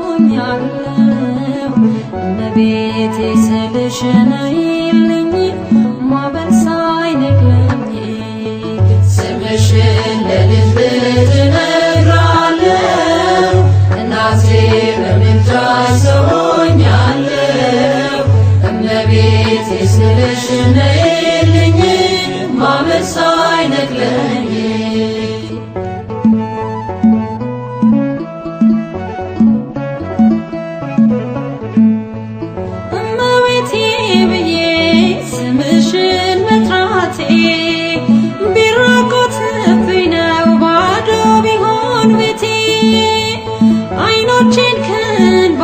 አይሰሙኛለሁ እመቤቴ ስልሽ ነይልኝ ማዕበል ሳይነቅለኝ ስምሽን ለልብ እነግራለሁ እናቴ በምልጃሽ ሰውኛለሁ እመቤቴ ስልሽ ነይልኝ ማዕበል ሳይነቅለኝ ቢራቆትብኝ ነው ባዶ ቢሆን ቤቴ አይኖቼን ከእንባ